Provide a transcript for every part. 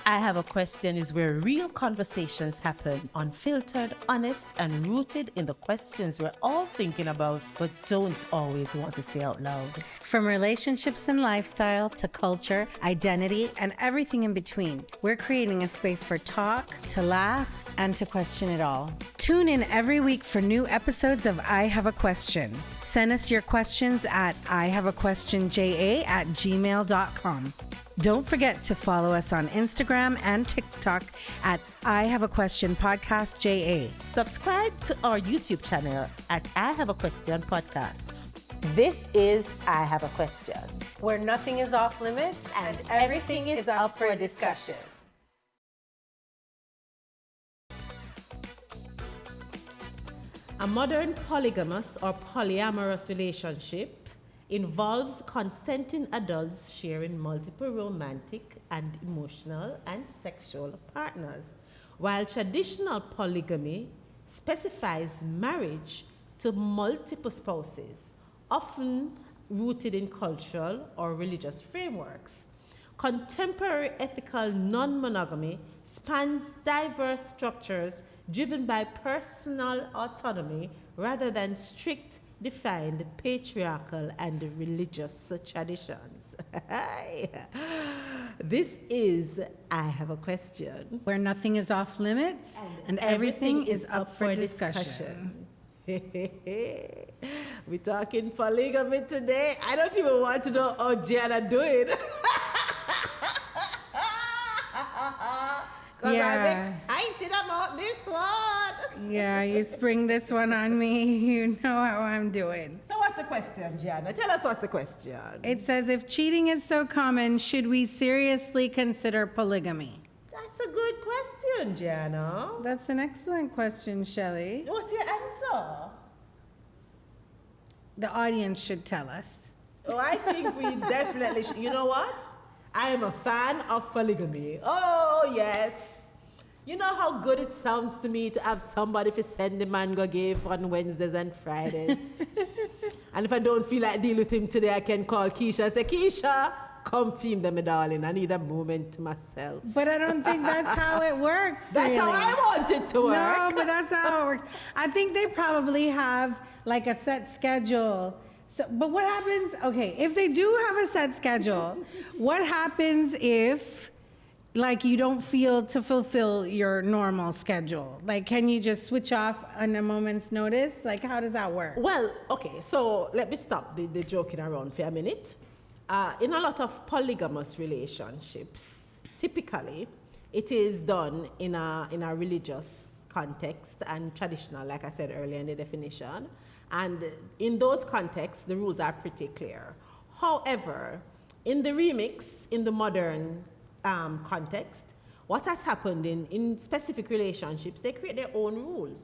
I Have a Question is where real conversations happen, unfiltered, honest, and rooted in the questions we're all thinking about but don't always want to say out loud. From relationships and lifestyle to culture, identity, and everything in between, we're creating a space for talk, to laugh, and to question it all. Tune in every week for new episodes of I Have a Question. Send us your questions at ihaveaquestionja@gmail.com. Don't forget to follow us on Instagram and TikTok at I Have a Question Podcast JA. Subscribe to our YouTube channel at I Have a Question Podcast. This is I Have a Question, where nothing is off limits and everything is up for discussion. A modern polygamous or polyamorous relationship involves consenting adults sharing multiple romantic and emotional and sexual partners, while traditional polygamy specifies marriage to multiple spouses, often rooted in cultural or religious frameworks. Contemporary ethical non-monogamy spans diverse structures driven by personal autonomy rather than strict defined patriarchal and religious traditions. This is I Have a Question, where nothing is off limits and everything is up for discussion. We're talking polygamy today. I don't even want to know how Gianna do it. Because I'm excited about this one. Yeah, you spring this one on me. You know how I'm doing. So what's the question, Gianna? Tell us what's the question. It says, if cheating is so common, should we seriously consider polygamy? That's a good question, Gianna. That's an excellent question, Shelly. What's your answer? The audience should tell us. Oh, I think we definitely should. You know what? I am a fan of polygamy. Oh, yes. You know how good it sounds to me to have somebody to send the man go give on Wednesdays and Fridays. And if I don't feel like dealing with him today, I can call Keisha and say, Keisha, come feed them, darling. I need a moment to myself. But I don't think that's how it works. That's really. how I want it to work. No, but that's not how it works. I think they probably have like a set schedule. So, but what happens, okay, if they do have a set schedule, what happens if, like, you don't feel to fulfill your normal schedule? Like, can you just switch off on a moment's notice? Like, how does that work? Well, okay, so let me stop the joking around for a minute. In a lot of polygamous relationships, typically, it is done in a religious context and traditional, like I said earlier in the definition. And in those contexts, the rules are pretty clear. However, in the remix, in the modern context, what has happened in specific relationships, they create their own rules.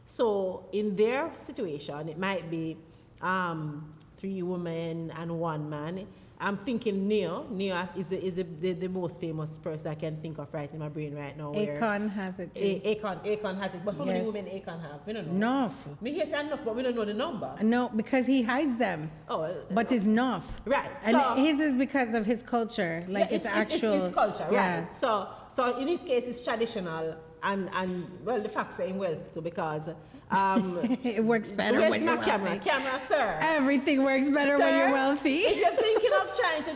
So in their situation, it might be 3 women and 1 man. I'm thinking Neo. Neo is the most famous person I can think of right in my brain right now. Akon has it too. Akon has it. But how many women Akon have? We don't know. Enough. Me here say enough, but we don't know the number. No, because he hides them. Oh. But it's enough. Right. And so, his is because of his culture. Like yeah, it's actual. It's culture, yeah. right. So in his case, it's traditional and well, the facts are in wealth too, because it works better where's when my you're camera? wealthy. Camera, sir. Everything works better Sir, when you're wealthy. If you're thinking of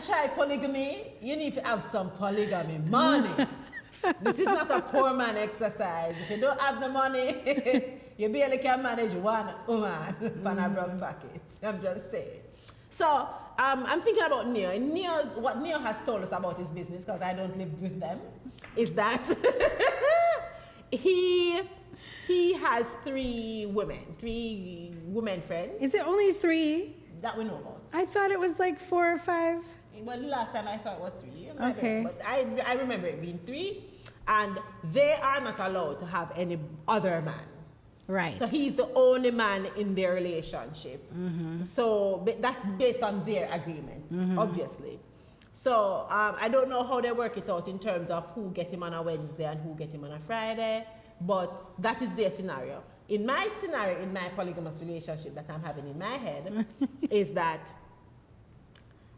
try polygamy, you need to have some polygamy money. This is not a poor man exercise. If you don't have the money, you barely can manage 1 woman on a broke pocket. I'm just saying. So I'm thinking about Neo. What Neo has told us about his business, because I don't live with them, is that he has 3 women friends. Is it only 3? That we know about. I thought it was like 4 or 5. Well, last time I saw it was 3. Okay. But I remember it being 3. And they are not allowed to have any other man. Right. So he's the only man in their relationship. Mm-hmm. So that's based on their agreement, obviously. So I don't know how they work it out in terms of who get him on a Wednesday and who get him on a Friday. But that is their scenario. In my scenario, in my polygamous relationship that I'm having in my head, is that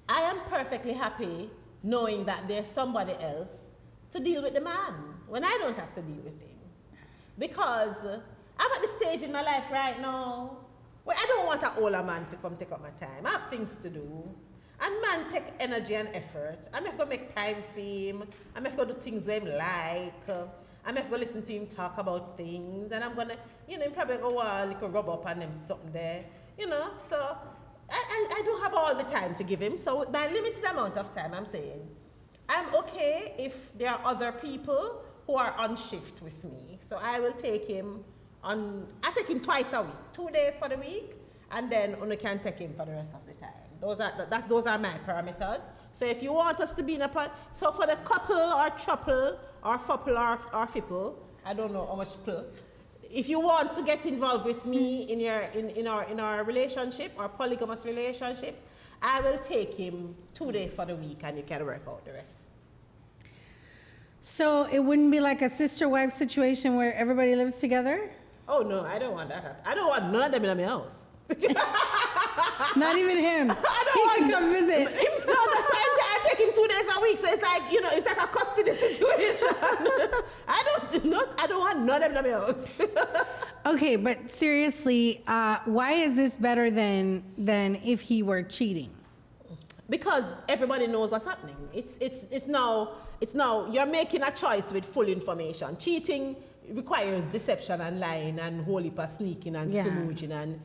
I am perfectly happy knowing that there's somebody else to deal with the man when I don't have to deal with him. Because I'm at the stage in my life right now where I don't want an older man to come take up my time. I have things to do. And man take energy and effort. I'm have to make time for him. I'm have to do things where him like. I'm have to listen to him talk about things. And I'm gonna, him probably go a little rub up on him something there. So I don't have all the time to give him. So with my limited amount of time, I'm saying, I'm okay if there are other people who are on shift with me. So I will take him I take him twice a week, 2 days for the week, and then I can take him for the rest of the time. Those are my parameters. So if you want us to be in so for the couple or trouble or fouple or fipple, I don't know how much pull. If you want to get involved with me in our relationship, our polygamous relationship, I will take him 2 days for the week, and you can work out the rest. So it wouldn't be like a sister-wife situation where everybody lives together? Oh no, I don't want that. I don't want none of them in my house. Not even him. He can come visit. No, that's why I take him 2 days a week. So it's like, it's like a custody situation. I don't want none of them in my house. Okay, but seriously, why is this better than if he were cheating? Because everybody knows what's happening. It's now you're making a choice with full information. Cheating requires deception and lying and whole heap of sneaking and scamooging and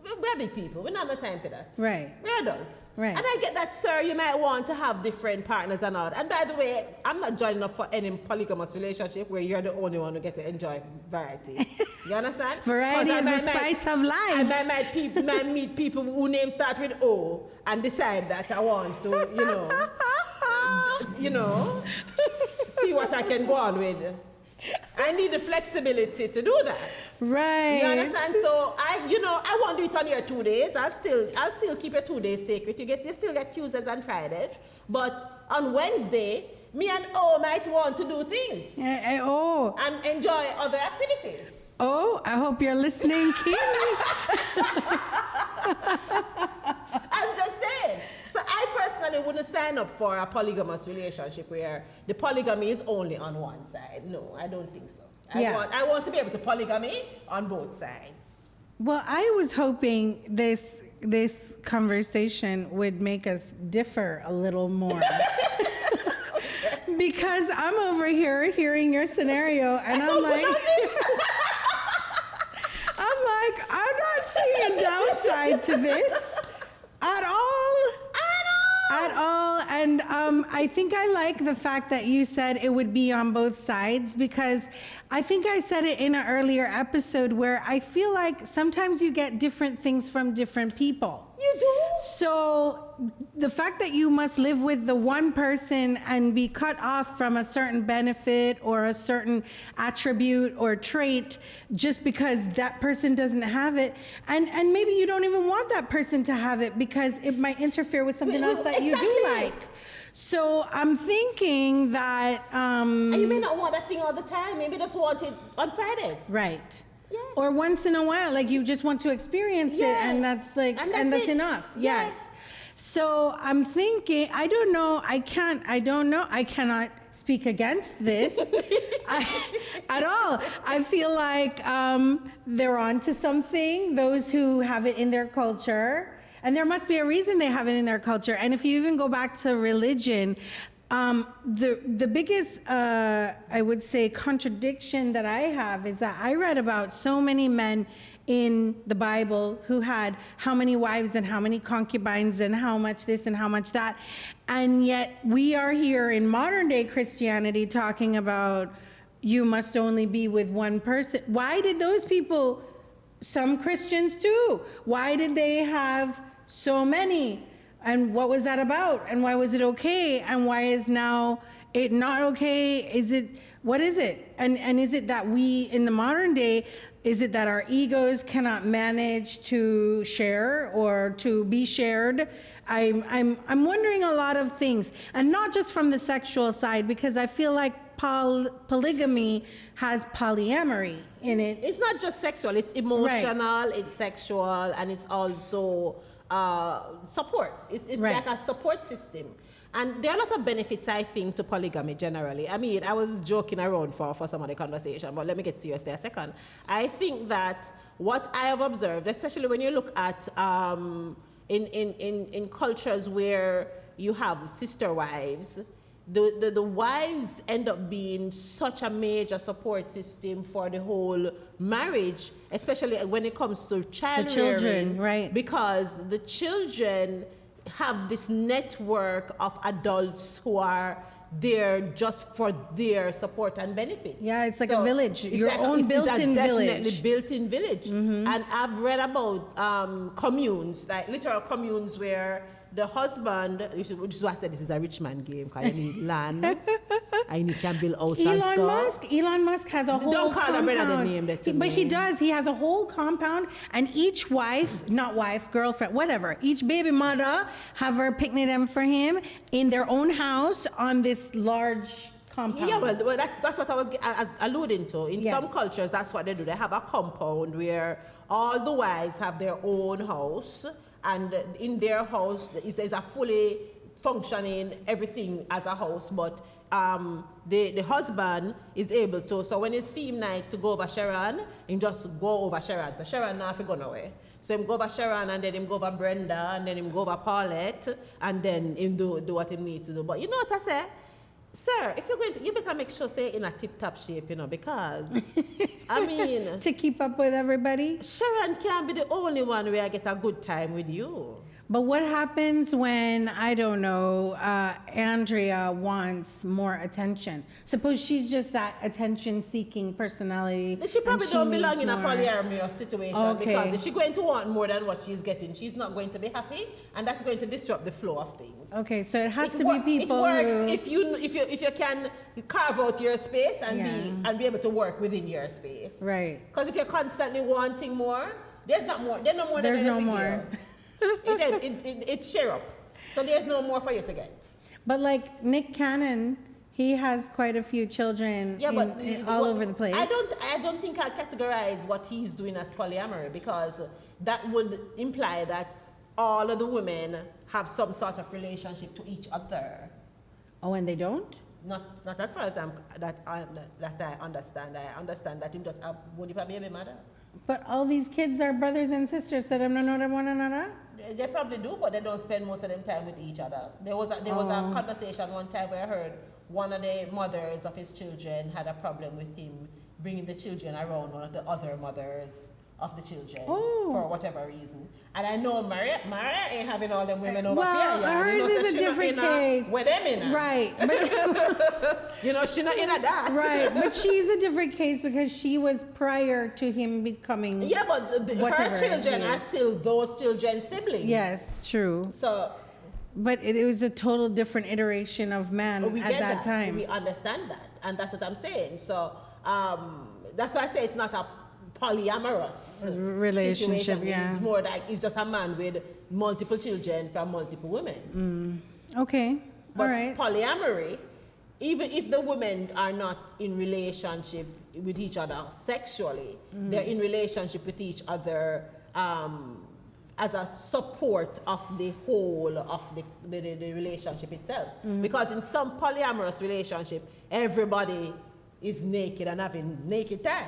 we're big people. We don't have the time for that. Right. We're adults. Right. And I get that, sir, you might want to have different partners and all. And by the way, I'm not joining up for any polygamous relationship where you're the only one who gets to enjoy variety. You understand? Variety is the spice of life. I might meet people who name start with O and decide that I want to, see what I can go on with. I need the flexibility to do that. Right. You understand? So I won't do it on your 2 days. I'll still keep your 2 days sacred. You still get Tuesdays and Fridays. But on Wednesday, me and O might want to do things. And enjoy other activities. Oh, I hope you're listening, Kim. I'm just saying. So I personally wouldn't sign up for a polygamous relationship where the polygamy is only on one side. No, I don't think so. I want to be able to polygamy on both sides. Well, I was hoping this conversation would make us differ a little more. Because I'm over here hearing your scenario and I'm like, I'm not seeing a downside to this at all. And I think I like the fact that you said it would be on both sides, because I think I said it in an earlier episode where I feel like sometimes you get different things from different people. You do? So the fact that you must live with the one person and be cut off from a certain benefit or a certain attribute or trait just because that person doesn't have it, and maybe you don't even want that person to have it because it might interfere with something else that you do like. So I'm thinking that... and you may not want that thing all the time. Maybe just want it on Fridays. Right. Yeah. Or once in a while, like you just want to experience it, and that's like, and that's enough. Yes. So I'm thinking, I don't know, I cannot speak against this at all. I feel like they're onto something, those who have it in their culture, and there must be a reason they have it in their culture. And if you even go back to religion, the biggest, I would say, contradiction that I have is that I read about so many men in the Bible who had how many wives and how many concubines and how much this and how much that. And yet we are here in modern day Christianity talking about you must only be with one person. Why did those people, some Christians too, why did they have so many? And what was that about? And why was it okay? And why is now it not okay? What is it? And is it that we in the modern day, is it that our egos cannot manage to share or to be shared? I'm wondering a lot of things, and not just from the sexual side, because I feel like polygamy has polyamory in it. It's not just sexual, it's emotional, right. It's sexual, and it's also support. It's right. Like a support system. And there are a lot of benefits, I think, to polygamy generally. I mean, I was joking around for some of the conversation, but let me get serious for a second. I think that what I have observed, especially when you look at in cultures where you have sister wives, the wives end up being such a major support system for the whole marriage, especially when it comes to child The children, right. Because the children have this network of adults who are there just for their support and benefit. Yeah, it's like a village, your own built-in definitely village. built-in village. And I've read about communes, like literal communes where the husband, which is why I said this is a rich man game, because I need land, I need to build house and so. Elon Musk has a whole Don't call compound. a brother the name that to But me. he does. He has a whole compound, and each wife, not wife, girlfriend, whatever, each baby mother have her picnic them for him in their own house on this large compound. Yeah, well that's what I was alluding to. In Yes. some cultures, that's what they do. They have a compound where all the wives have their own house, and in their house is a fully functioning everything as a house, but the husband is able to, so when it's theme night to go over Sharon, he just go over Sharon. So Sharon now have go nowhere. So him go over Sharon, and then him go over Brenda, and then him go over Paulette, and then him do what he need to do. But you know what I say? Sir, if you're going to, you better make sure say in a tip-top shape, you know, because, I mean, to keep up with everybody. Sharon can't be the only one where I get a good time with you. But what happens when, I don't know, Andrea wants more attention? Suppose she's just that attention-seeking personality. She probably don't belong in a more. polyamorous situation, Okay. because if she's going to want more than what she's getting, she's not going to be happy, and that's going to disrupt the flow of things. Okay, so it has to be people It works who... if you can carve out your space and be able to work within your space. Right. Because if you're constantly wanting more, there's no more There's than no anything more. here. It share up. So there's no more for you to get. But like Nick Cannon, he has quite a few children all over the place. I don't think I'll categorize what he's doing as polyamory, because that would imply that all of the women have some sort of relationship to each other. Oh, and they don't? Not as far as I understand. I understand that him just have would he baby mother. But all these kids are brothers and sisters, so they don't know one another? They probably do, but they don't spend most of them time with each other. There was a conversation one time where I heard one of the mothers of his children had a problem with him bringing the children around one of the other mothers of the children for whatever reason. And I know Maria ain't having all them women over here. Well, hers is a different case. Where them in her. Right. But, you know, she not in a that. right, but she's a different case because she was prior to him becoming... Yeah, but her children are still those children's siblings. Yes, true. So... But it was a total different iteration of man at that time. We understand that, and that's what I'm saying. So that's why I say it's not a polyamorous relationship. situation. Yeah, it's more like it's just a man with multiple children from multiple women. Okay, but all right. Polyamory, even if the women are not in relationship with each other sexually, they're in relationship with each other. As a support of the whole of the relationship itself. Because in some polyamorous relationship, everybody is naked and having naked time.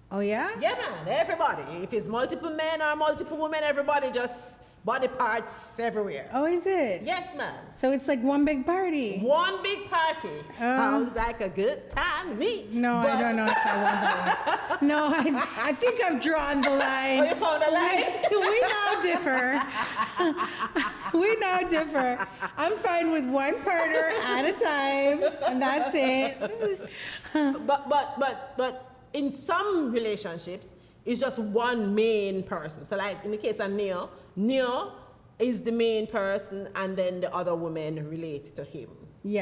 Oh, yeah? Yeah, man, everybody. If it's multiple men or multiple women, everybody just body parts everywhere. Oh, is it? Yes, man. So it's like one big party. One big party. Sounds like a good time to me. No, I don't know if I want that one. No, I think I've drawn the line. Oh, you found a line? We now differ. I'm fine with one partner at a time, and that's it. But in some relationships, it's just one main person. So like in the case of Neo is the main person, and then the other women relate to him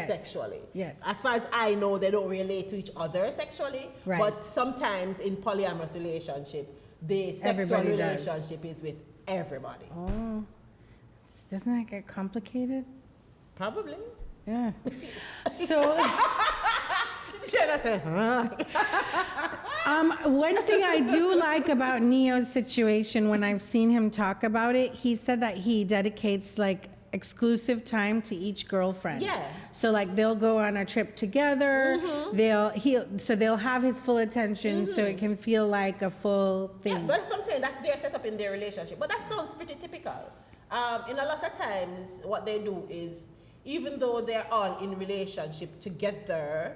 sexually. Yes. As far as I know, they don't relate to each other sexually. Right. But sometimes in polyamorous relationship, the sexual relationship is with everybody. Oh, doesn't that get complicated? Probably. Yeah. So... Gianna said, huh? One thing I do like about Neo's situation, when I've seen him talk about it, he said that he dedicates like exclusive time to each girlfriend. Yeah. So like they'll go on a trip together. They'll have his full attention, so it can feel like a full thing. Yeah, but that's what I'm saying. That's their setup in their relationship. But that sounds pretty typical. In a lot of times, what they do is, even though they're all in relationship together,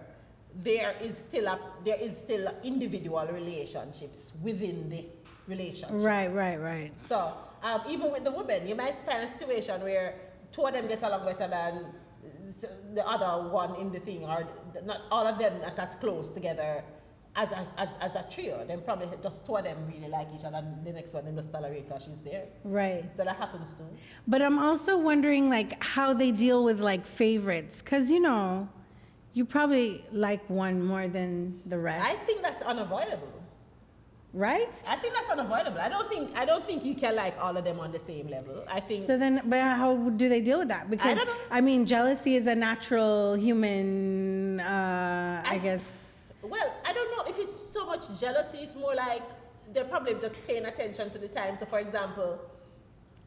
there is still individual relationships within the relationship. Right. So even with the women, you might find a situation where two of them get along better than the other one in the thing, or not all of them not as close together as a trio. Then probably just two of them really like each other, and the next one they just tolerate because she's there. Right. So that happens too. But I'm also wondering like how they deal with like favorites, because you probably like one more than the rest. I think that's unavoidable. Right? I think that's unavoidable. I don't think you can like all of them on the same level. I think. So then, but how do they deal with that? Because I don't know. I mean, jealousy is a natural human, I guess. Well, I don't know if it's so much jealousy. It's more like they're probably just paying attention to the time. So, for example,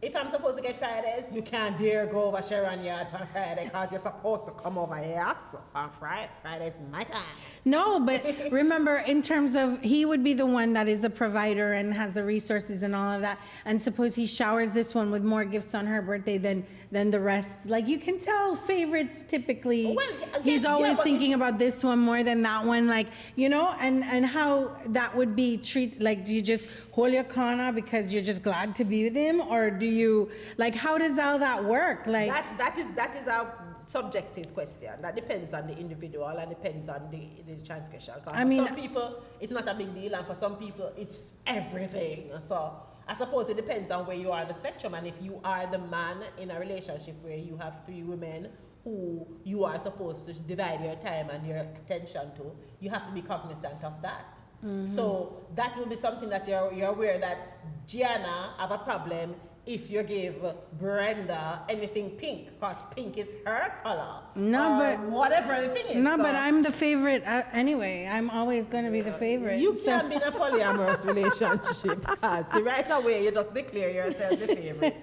if I'm supposed to get Fridays, you can't dare go over Sharon Yard on Friday because you're supposed to come over here. So on Friday's my time. No, but remember, in terms of, he would be the one that is the provider and has the resources and all of that. And suppose he showers this one with more gifts on her birthday than the rest. Like, you can tell favorites typically. Well, again, he's always thinking about this one more than that one. Like, and how that would be treated. Like, do you just hold your corner because you're just glad to be with him? Or do you, like, how does all that work? Like, that is a subjective question. That depends on the individual and depends on the transgression. For some people, it's not a big deal, and for some people, it's everything. So I suppose it depends on where you are on the spectrum. And if you are the man in a relationship where you have 3 women who you are supposed to divide your time and your attention to, you have to be cognizant of that. Mm-hmm. So that will be something that you're aware that Gianna have a problem if you give Brenda anything pink, because pink is her color. No, but whatever the thing is. No, but I'm the favorite anyway. I'm always going to be the favorite. You can't be in a polyamorous relationship because right away you just declare yourself the favorite.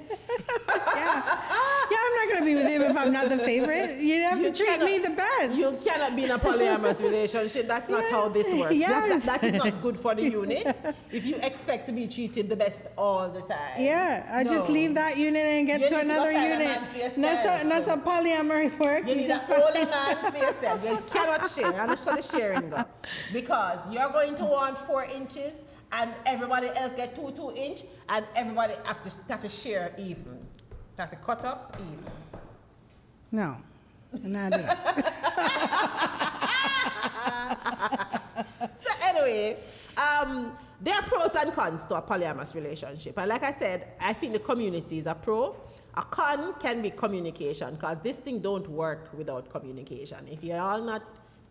Yeah, I'm not going to be with him if I'm not the favorite. You have to treat me the best. You cannot be in a polyamorous relationship. That's not how this works. Yes. That is not good for the unit. If you expect to be treated the best all the time. Yeah, just leave that unit and get to another unit. That's a polyamory work. You need an older man for yourself. You cannot share. And that's how the sharing go. Because you're going to want 4 inches and everybody else get 2 inch, and everybody have to share even. Have to cut up even. No. Not do that. So anyway, there are pros and cons to a polyamorous relationship. And like I said, I think the community is a pro. A con can be communication, because this thing don't work without communication. If you're all not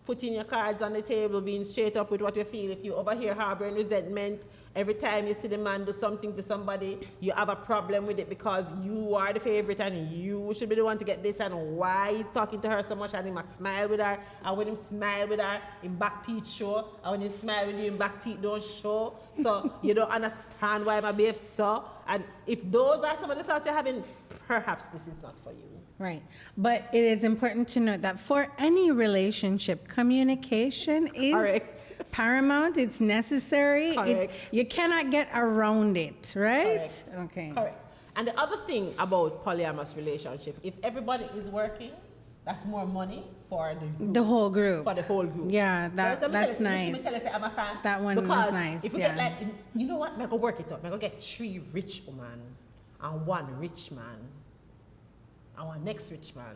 putting your cards on the table, being straight up with what you feel, if you over here harboring resentment, every time you see the man do something to somebody, you have a problem with it because you are the favorite and you should be the one to get this, and why he's talking to her so much, and he must smile with her, and when he smile with her, his back teeth show, and when he smile with you, his back teeth don't show, so you don't understand why my behave so, and if those are some of the thoughts you're having, perhaps this is not for you. Right. But it is important to note that for any relationship, communication is paramount. It's necessary. You cannot get around it, right? Correct. Okay. Correct. And the other thing about polyamorous relationship, if everybody is working, that's more money for the whole group. For the whole group. Yeah, that's nice. I'm a fan. That one was nice. If we get like, you know what? I'm going to work it up. I'm going to get 3 rich women and 1 rich man. Our next rich man.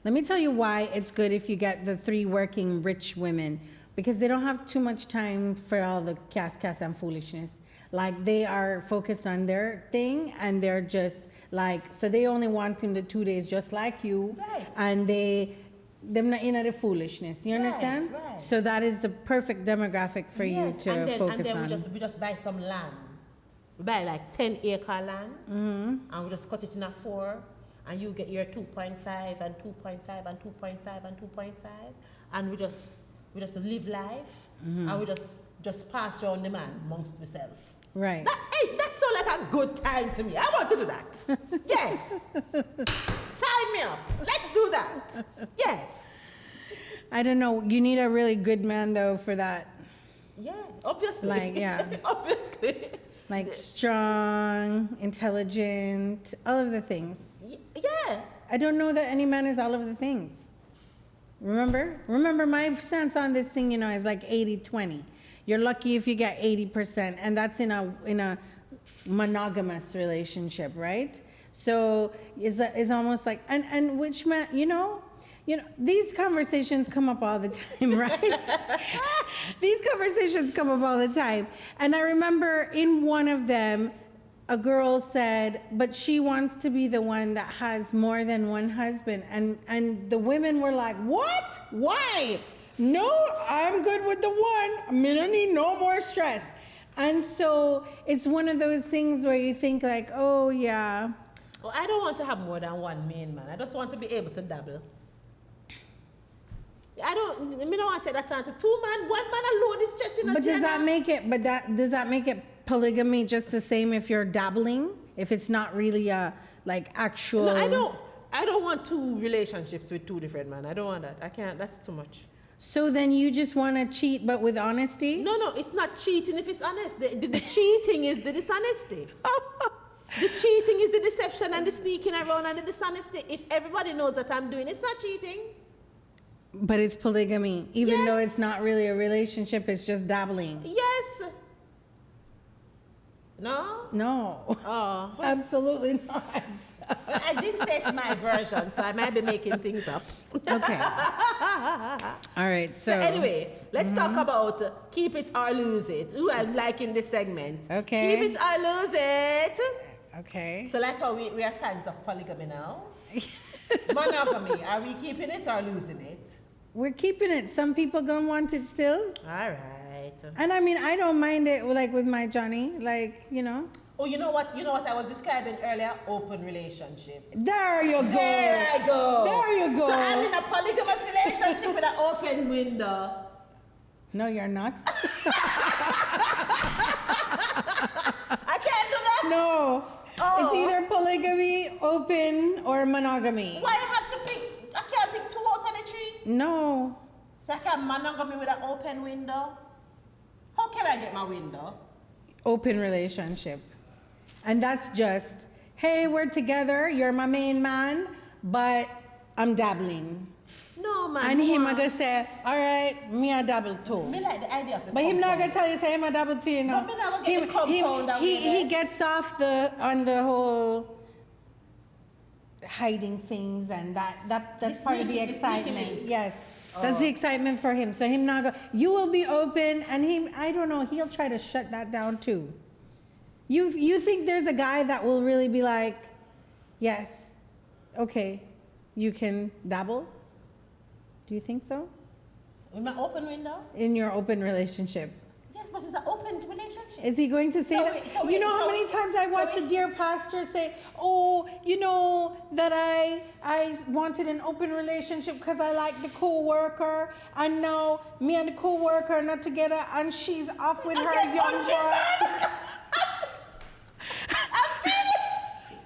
Let me tell you why it's good if you get the 3 working rich women, because they don't have too much time for all the cash and foolishness. Like, they are focused on their thing, and they're just like, so they only want him the 2 days just like you, right. And they're not in the foolishness. You understand? Right. So that is the perfect demographic for you to focus on. And then we just buy some land. We buy like 10-acre land, and we just cut it in 4. And you get your 2.5 and 2.5 and 2.5 and 2.5, and we just live life, and we just pass around the man amongst ourselves. Right. That sounds like a good time to me. I want to do that. Yes. Sign me up. Let's do that. Yes. I don't know. You need a really good man though for that. Yeah, obviously. Like, yeah. Obviously. Like strong, intelligent, all of the things. Yeah. I don't know that any man is all of the things. Remember my stance on this thing, is like 80-20. You're lucky if you get 80%, and that's in a monogamous relationship, right? So it's almost like, and which man, these conversations come up all the time, right? These conversations come up all the time. And I remember in one of them, a girl said, but she wants to be the one that has more than one husband. And the women were like, what? Why? No, I'm good with the one. I mean, I need no more stress. And so it's one of those things where you think like, oh yeah. Well, I don't want to have more than one main man. I just want to be able to dabble. I don't want to take that time to two man, one man alone is stressing. But does that make it polygamy just the same if you're dabbling? If it's not really a like actual. No, I don't want two relationships with two different men. I don't want that. I can't. That's too much. So then you just want to cheat, but with honesty? No, it's not cheating if it's honest. The cheating is the dishonesty. The cheating is the deception and the sneaking around and the dishonesty. If everybody knows that I'm doing, it's not cheating. But it's polygamy, even Yes. though it's not really a relationship, it's just dabbling. Yes. No? No. Oh. Absolutely not. I did say it's my version, so I might be making things up. Okay. All right, so. Anyway, let's talk about keep it or lose it. Ooh, I'm liking this segment. Okay. Keep it or lose it. Okay. So like how we are fans of polygamy now. Monogamy, are we keeping it or losing it? We're keeping it. Some people gonna want it still. All right. And I mean, I don't mind it like with my Johnny, like. Oh, you know what I was describing earlier? Open relationship. There you go. There I go. There you go. So I'm in a polygamous relationship with an open window. No, you're not. I can't do that. No. Oh. It's either polygamy, open, or monogamy. Why I have to pick? I can't pick two out of the three. No. So I can monogamy with an open window. How can I get my window? Open relationship. And that's just, hey, we're together, you're my main man, but I'm dabbling. No, man. And him gonna say, all right, me a dabble too. Me like the idea of the But him not gonna tell you, say him a dabble too, But me not gonna get the compound that we he get. gets off on the whole hiding things and that's part of the sneaking, the sneaking excitement. link. Yes. That's the excitement for him. So him not go, you will be open and him, I don't know, he'll try to shut that down too. You think there's a guy that will really be like, yes, okay, you can dabble? Do you think so? In my open window? In your open relationship? Yes, but it's an open relationship. Is he going to say that? You know how many times I watched a dear pastor say, oh, you know that I wanted an open relationship because I like the co-worker, and now me and the co-worker are not together and she's off with her young boy. I've seen it.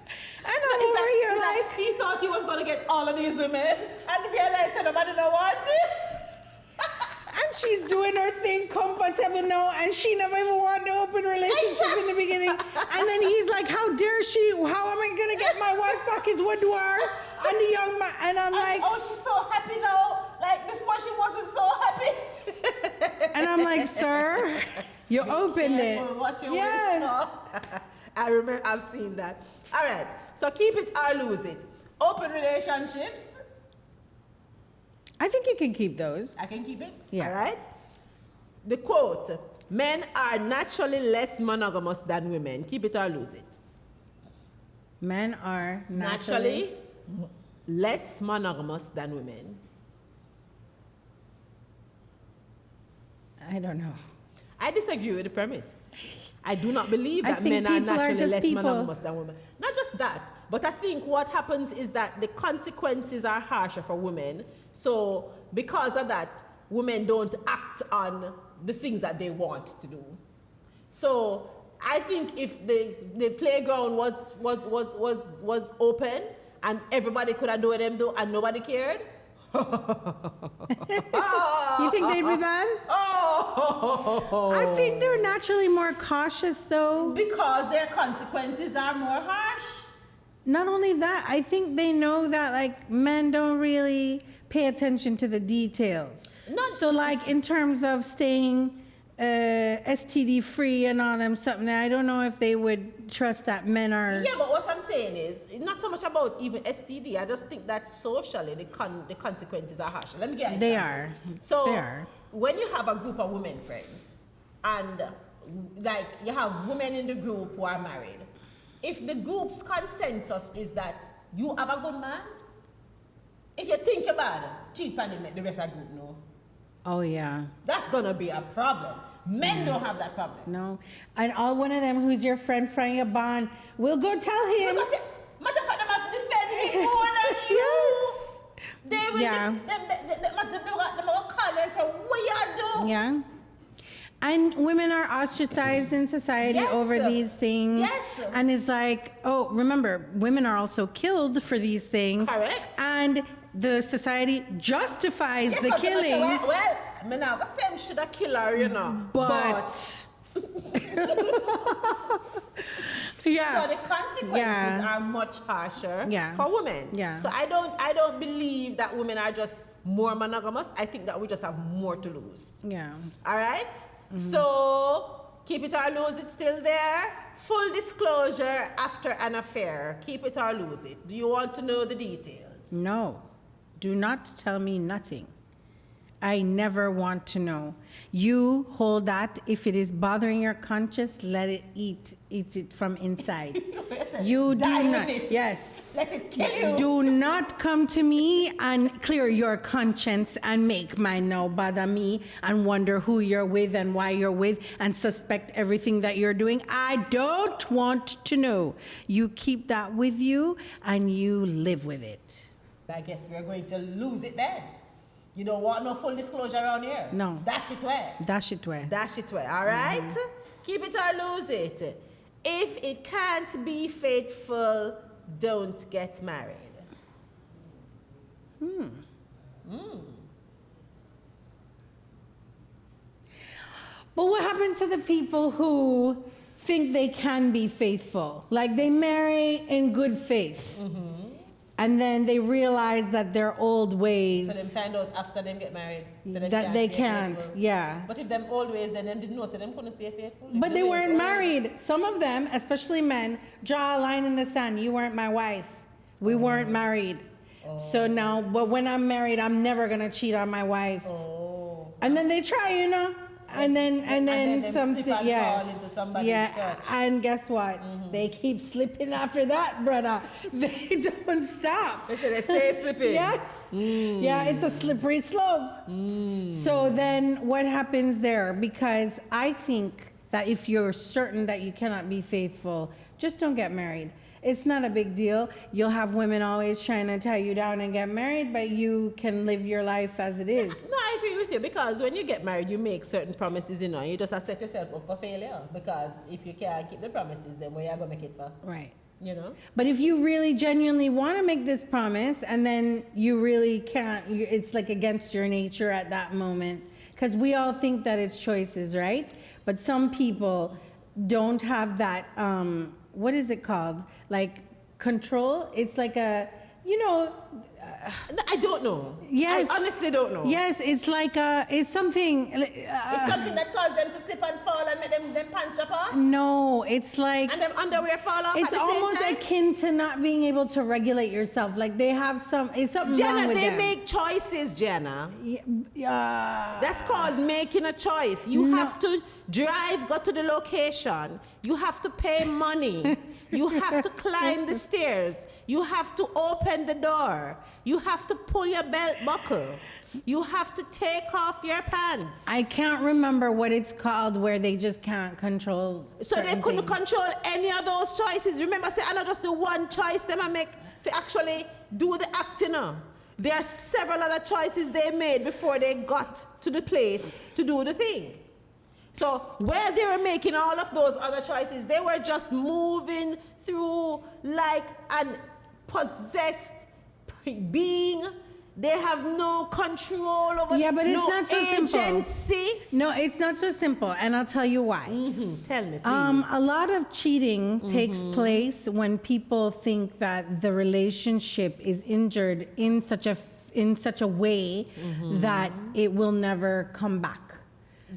And I'm over here like, he thought he was going to get all of these women and realized that nobody don't want it. and she's doing her thing comfortable now, and she never even wanted the open relationship in the beginning. And then he's like, how dare she? How am I going to get my wife back? His boudoir and the young man. And I'm like, oh, she's so happy now. Like before she wasn't so happy. and I'm like, sir, you opened it. What you Yes. I remember, I've seen that. All right, so keep it or lose it. Open relationships. I think you can keep those. I can keep it. Yeah. All right. The quote: "Men are naturally less monogamous than women." Keep it or lose it. Men are Naturally less monogamous than women. I don't know. I disagree with the premise. I do not believe I that think men are people are naturally just less people. monogamous than women. Not just that, but I think what happens is that the consequences are harsher for women. So because of that, women don't act on the things that they want to do. So I think if the playground was open and everybody could have do what them do and nobody cared? You think they'd be bad? Oh. I think they're naturally more cautious, though. Because their consequences are more harsh. Not only that, I think they know that like men don't really pay attention to the details. So like in terms of staying STD free and all them something, I don't know if they would trust that men are. Yeah, but what I'm saying is, it's not so much about even STD. I just think that socially the consequences are harsh. Let me get it. They are. So they are. When you have a group of women friends, and like you have women in the group who are married, if the group's consensus is that you have a good man, if you think about it, cheat on him, make the rest of the group know. Oh yeah. That's gonna be a problem. Men don't have that problem. No. And all one of them who's your friend from your bond will go tell him. Matter of fact, they must defend him more than you. Yes. They will. Yeah. They will call and say, "What you do?" Yeah. And women are ostracized in society Yes, over these things. Yes. And it's like, oh, remember, women are also killed for these things. Correct. And the society justifies the killings. Well, I'm not saying should have killed her, you know. But yeah. So the consequences are much harsher for women. Yeah. So I don't believe that women are just more monogamous. I think that we just have more to lose. Yeah. All right? So keep it or lose it still there. Full disclosure after an affair. Keep it or lose it. Do you want to know the details? No. Do not tell me nothing. I never want to know. You hold that. If it is bothering your conscience, let it eat it from inside. You do not. Yes. Let it kill you. Do not come to me and clear your conscience and make mine now bother me and wonder who you're with and why you're with and suspect everything that you're doing. I don't want to know. You keep that with you and you live with it. I guess we're going to lose it then. You don't want no full disclosure around here? No. Dash it away. Dash it away. Dash it away, all right? Keep it or lose it. If it can't be faithful, don't get married. But what happens to the people who think they can be faithful? Like they marry in good faith. And then they realize that their old ways. So them find out after them get married. So that they can't, yeah. But if them old ways, then them didn't know, so them couldn't stay faithful. But they weren't married. Some of them, especially men, draw a line in the sand. You weren't my wife. We weren't married. So now, but when I'm married, I'm never gonna cheat on my wife. And then they try, you know. And then something, yes. And guess what? They keep slipping after that, brother. They don't stop. They say they stay slipping. Yes. Yeah, it's a slippery slope. So then what happens there? Because I think that if you're certain that you cannot be faithful, just don't get married. It's not a big deal. You'll have women always trying to tie you down and get married, but you can live your life as it is. No, I agree with you, because when you get married, you make certain promises, you know, you just set yourself up for failure, because if you can't keep the promises, then where are you going to make it for? Right. You know? But if you really genuinely want to make this promise and then you really can't, it's like against your nature at that moment, because we all think that it's choices, right? But some people don't have that, what is it called? Like control? It's like a, you know. I don't know. Yes. I honestly don't know. Yes, it's like it's something. It's something that caused them to slip and fall and make them pants drop off? No, it's like. And them underwear fall off it's at the almost same time? akin to not being able to regulate yourself. Like they have it's something wrong with them. Gianna, they make choices, Gianna. Yeah. That's called making a choice. You have to drive, go to the location. You have to pay money. You have to climb the stairs. You have to open the door. You have to pull your belt buckle. You have to take off your pants. I can't remember what it's called where they just can't control. So they couldn't control any of those choices. Remember, say, I not just the one choice them I make to actually do the acting. There are several other choices they made before they got to the place to do the thing. So where they were making all of those other choices, they were just moving through like an possessed being. They have no control over. Yeah, but it's no not so agency. simple. No, it's not so simple, and I'll tell you why. Tell me, please. A lot of cheating takes place when people think that the relationship is injured in such a way that it will never come back.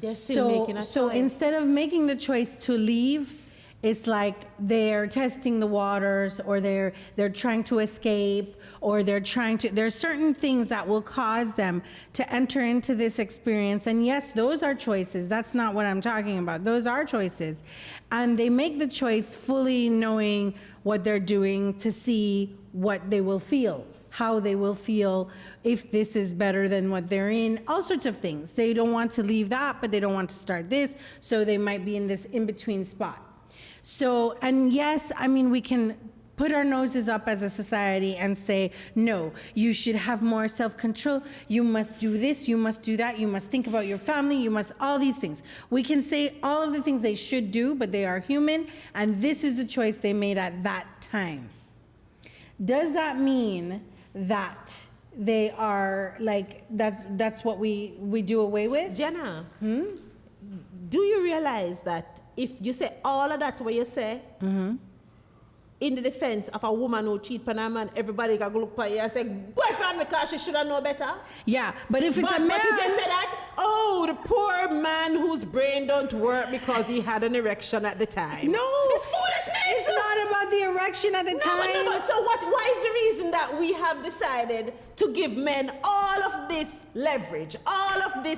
They're still making a so choice. instead of making the choice to leave, it's like they're testing the waters, or they're trying to escape, or there's certain things that will cause them to enter into this experience. And yes, those are choices. That's not what I'm talking about. Those are choices. And they make the choice fully knowing what they're doing to see what they will feel, how they will feel, if this is better than what they're in, all sorts of things. They don't want to leave that, but they don't want to start this, so they might be in this in-between spot. So, and yes, I mean, we can put our noses up as a society and say, no, you should have more self-control, you must do this, you must do that, you must think about your family, you must, all these things. We can say all of the things they should do, but they are human, and this is the choice they made at that time. Does that mean that they are, like, that's what we do away with? Gianna, do you realize that if you say all of that what you say, in the defense of a woman who cheat on a man, everybody can go look at you and say, go from me because she should have known better? Yeah, but if it's a man... But if you say that, oh, the poor man whose brain don't work because he had an erection at the time. No! It's foolishness! It's not about the erection at the time. No, so why is the reason that we have decided to give men all of this leverage, all of the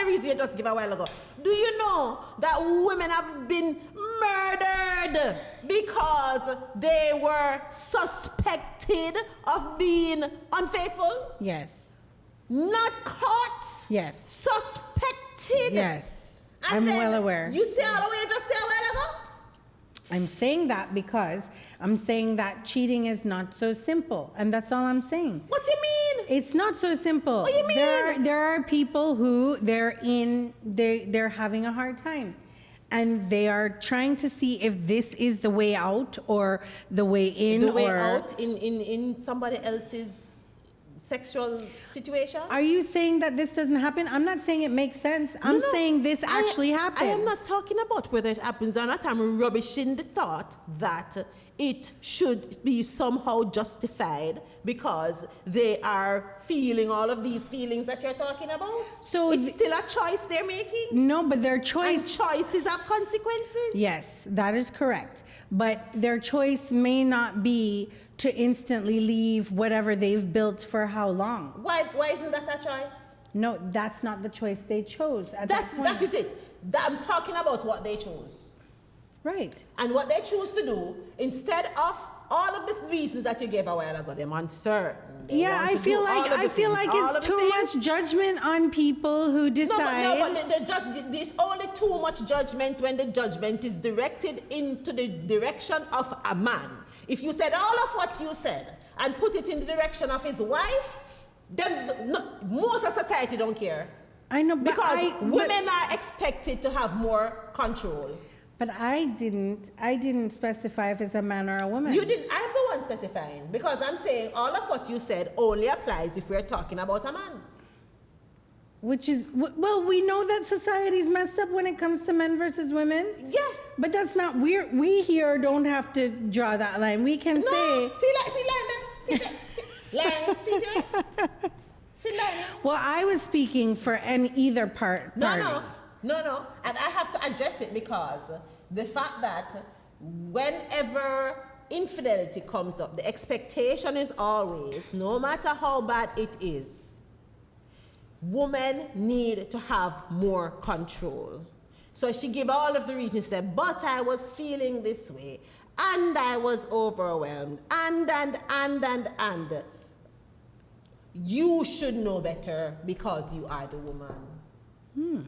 reasons you just give a while ago? Do you know that women have been murdered because they were suspected of being unfaithful? Yes. Not caught. Yes. Suspected. Yes. And I'm then well aware. You say all the way you just say a while ago? I'm saying that because I'm saying that cheating is not so simple, and that's all I'm saying. What do you mean? It's not so simple. What do you mean? There are people who they're having a hard time, and they are trying to see if this is the way out or the way in. The way out in somebody else's sexual situation? Are you saying that this doesn't happen? I'm not saying it makes sense. I'm saying this actually happens. I am not talking about whether it happens or not. I'm rubbishing the thought that it should be somehow justified because they are feeling all of these feelings that you're talking about. So it's still a choice they're making? No, but their choice... And choices have consequences? Yes, that is correct. But their choice may not be to instantly leave whatever they've built for how long. Why isn't that a choice? No, that's not the choice they chose at that point. That is it. I'm talking about what they chose. Right. And what they choose to do, instead of all of the reasons that you gave a while ago, they're uncertain. Yeah, I feel like it's too much judgment on people who decide. No, but there's only too much judgment when the judgment is directed into the direction of a man. If you said all of what you said and put it in the direction of his wife, then most of society don't care. I know, but because women are expected to have more control. But I didn't specify if it's a man or a woman. You did. I'm the one specifying because I'm saying all of what you said only applies if we're talking about a man. Which is, well, we know that society's messed up when it comes to men versus women. Yeah. But that's not, we here don't have to draw that line. We can say. Well, I was speaking for either party. No. And I have to address it because the fact that whenever infidelity comes up, the expectation is always, no matter how bad it is, women need to have more control. So she gave all of the reasons, said, but I was feeling this way, and I was overwhelmed, and. You should know better because you are the woman.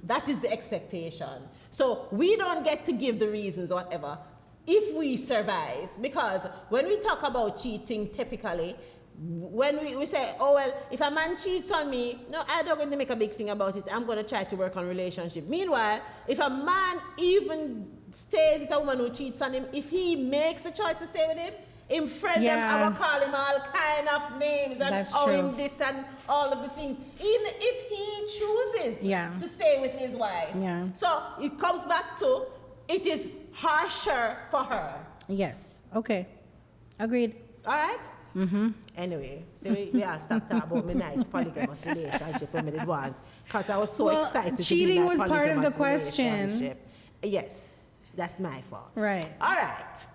That is the expectation. So we don't get to give the reasons or whatever if we survive. Because when we talk about cheating, typically, when we say, oh, well, if a man cheats on me, no, I don't going to make a big thing about it. I'm going to try to work on relationship. Meanwhile, if a man even stays with a woman who cheats on him, if he makes the choice to stay with him, him friend them, I will call him all kind of names and him this and all of the things. Even if he chooses to stay with his wife. Yeah. So it comes back to, it is harsher for her. Yes. Okay. Agreed. All right? Mm-hmm. Anyway, so we are stop talking about my nice polygamous relationship when we did one. Because I was so excited cheating to be was part of the question. Yes, that's my fault. Right. All right.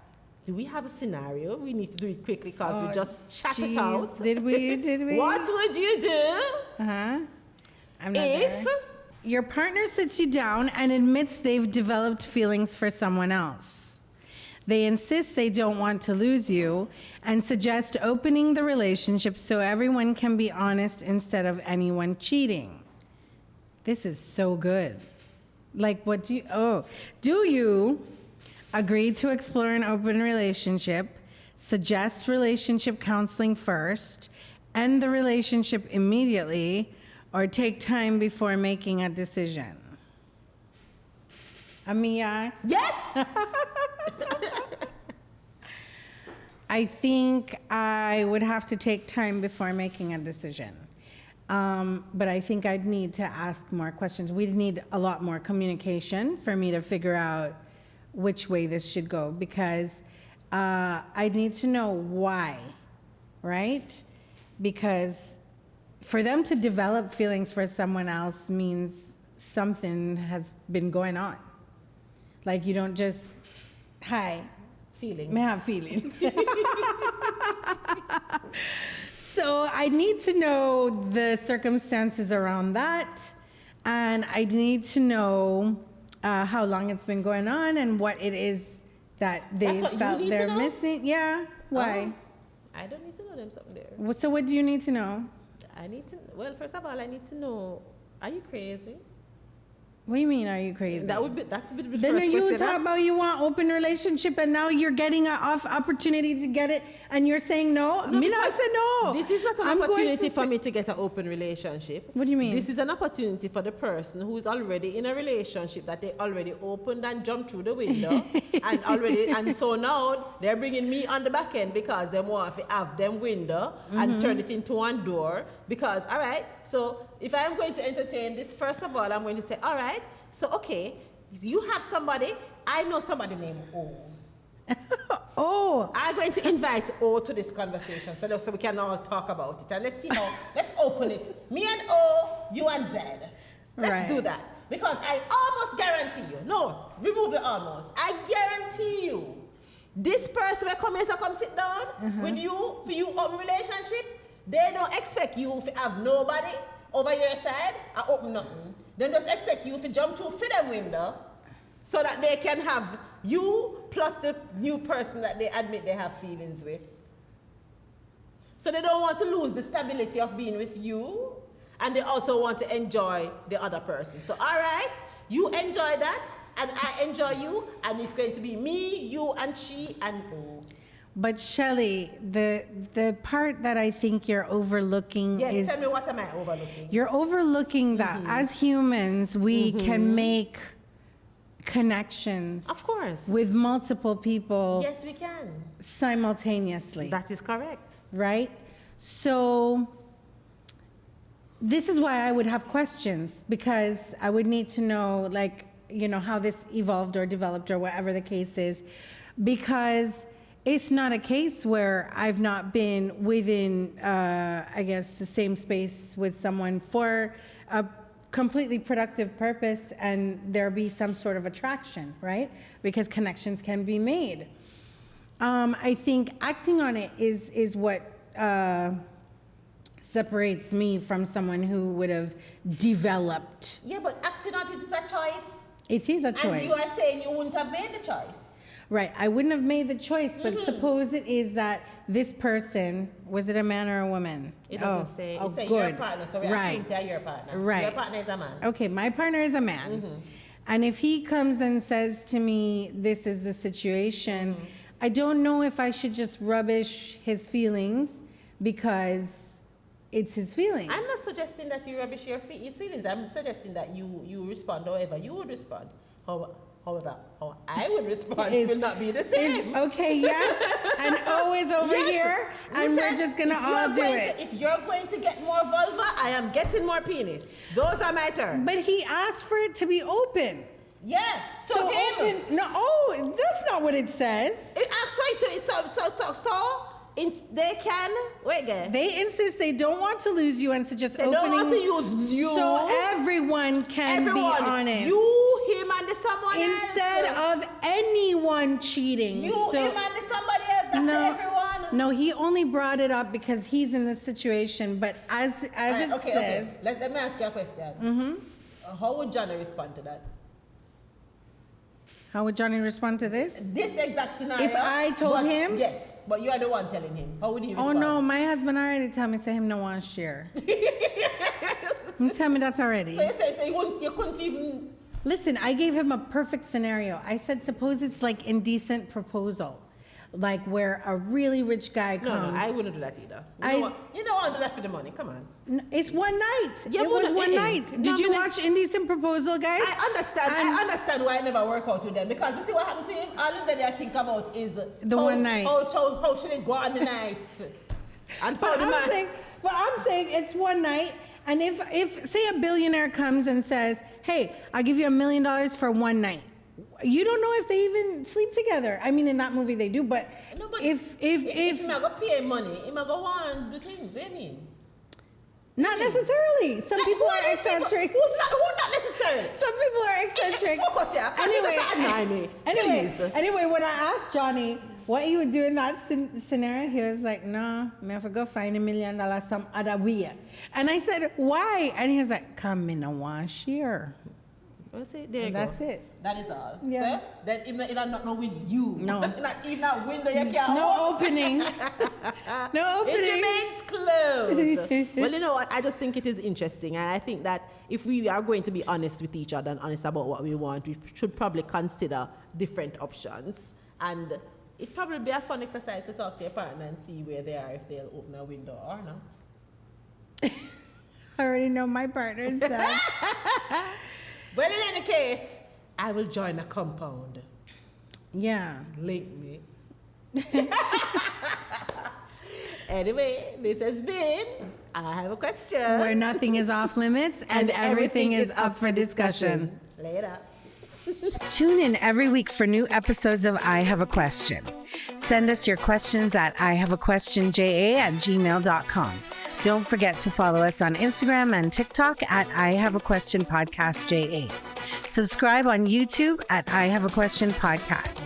Do we have a scenario? We need to do it quickly because we just chat it out. Did we? What would you do I'm not if there. Your partner sits you down and admits they've developed feelings for someone else? They insist they don't want to lose you and suggest opening the relationship so everyone can be honest instead of anyone cheating. This is so good. Like, what do you agree to explore an open relationship, suggest relationship counseling first, end the relationship immediately, or take time before making a decision? Amia? Yes! I think I would have to take time before making a decision. But I think I'd need to ask more questions. We'd need a lot more communication for me to figure out which way this should go, because I need to know why, right? Because for them to develop feelings for someone else means something has been going on. Like, you don't just, hi, feelings. May have feelings. So I need to know the circumstances around that, and I need to know how long it's been going on and what it is that they felt they're missing. Yeah, why? I don't need to know them something there. So what do you need to know? I need to, well, first of all, I need to know, are you crazy? What do you mean, are you crazy? That's a bit of the then first you question. talk about you want open relationship and now you're getting an opportunity to get it and you're saying no? Me not say no. This is not an opportunity for me to get an open relationship. What do you mean? This is an opportunity for the person who's already in a relationship that they already opened and jumped through the window and so now they're bringing me on the back end because they want to have them window and turn it into one door because, all right, so if I'm going to entertain this, first of all, I'm going to say, all right, so, okay, you have somebody, I know somebody named O. Oh. I'm going to invite O to this conversation so we can all talk about it. And let's see how, let's open it. Me and O, you and Z. Let's do that. Because I almost guarantee you, no, remove the almost. I guarantee you, this person will come here, so come sit down with you, for you open relationship, they don't expect you to have nobody over your side and open nothing. They just expect you to jump through the window so that they can have you plus the new person that they admit they have feelings with. So they don't want to lose the stability of being with you, and they also want to enjoy the other person. So, all right, you enjoy that, and I enjoy you, and it's going to be me, you, and she, and O. But Shelly, the part that I think you're overlooking is... Yes, tell me, what am I overlooking? You're overlooking that as humans, we can make connections. Of course. With multiple people. Yes, we can. Simultaneously. That is correct. Right? So this is why I would have questions, because I would need to know, like, you know, how this evolved or developed or whatever the case is, because it's not a case where I've not been within, I guess, the same space with someone for a completely productive purpose and there be some sort of attraction, right? Because connections can be made. I think acting on it is what separates me from someone who would have developed. Yeah, but acting on it is a choice. It is a choice. And you are saying you wouldn't have made the choice. Right, I wouldn't have made the choice, but suppose it is that this person, was it a man or a woman? It doesn't say. It's a good. your partner, so we assume say your partner. Right. Your partner is a man. Okay, my partner is a man. And if he comes and says to me, this is the situation, I don't know if I should just rubbish his feelings because it's his feelings. I'm not suggesting that you rubbish his feelings. I'm suggesting that you respond however you would respond. However, how I would respond will not be the same. Okay, yes. And O is over here, and we're just going to all do it. If you're going to get more vulva, I am getting more penis. Those are my terms. But he asked for it to be open. Yeah. So open. No, that's not what it says. It asks they can wait there. They insist they don't want to lose you and suggest opening. They don't want to use you. So everyone can be honest. You, him, and someone else. Instead of anyone cheating. You, him, and somebody else. That's everyone. No, he only brought it up because he's in this situation. But as it says. Okay. Let me ask you a question. Mm-hmm. How would Gianna respond to that? How would Johnny respond to this? This exact scenario. If I told him? Yes, but you are the one telling him. How would he respond? Oh no, my husband already told me, say him no one share. You tell me that already. So you couldn't even... Listen, I gave him a perfect scenario. I said, suppose it's like indecent proposal. Like where a really rich guy comes. No, I wouldn't do that either. You don't want to do that for the money. Come on. It's one night. Yeah, it was one night. Did you watch Indecent Proposal, guys? I understand why I never work out with them. Because you see what happened to him? All that I think about is the one night. How should it go on the night? And but I'm saying it's one night. And if say a billionaire comes and says, hey, I'll give you $1 million for one night. You don't know if they even sleep together. I mean, in that movie they do, but if him go pay money, him go want do things. What do you mean? Not necessarily. Some people are eccentric. Who's not necessarily? Some people are eccentric. Focus here. Anyway, when I asked Johnny what he would do in that scenario, he was like, "No, I have to go find $1 million some other way." And I said, "Why?" And he was like, "Come in and one share." That's it. There you go. That's it. That is all. Yeah. So, then if not win you. No. Not even that window you can't No opening. No opening. It remains closed. Well, you know what? I just think it is interesting. And I think that if we are going to be honest with each other and honest about what we want, we should probably consider different options. And it'd probably be a fun exercise to talk to your partner and see where they are, if they'll open a window or not. I already know my partner's that. Well, in any case, I will join a compound. Yeah. Link me. Anyway, this has been I Have a Question. Where nothing is off limits and everything is up for discussion. Later. Tune in every week for new episodes of I Have a Question. Send us your questions at ihaveaquestionja@gmail.com. Don't forget to follow us on Instagram and TikTok at I Have a Question Podcast JA. Subscribe on YouTube at I Have a Question Podcast.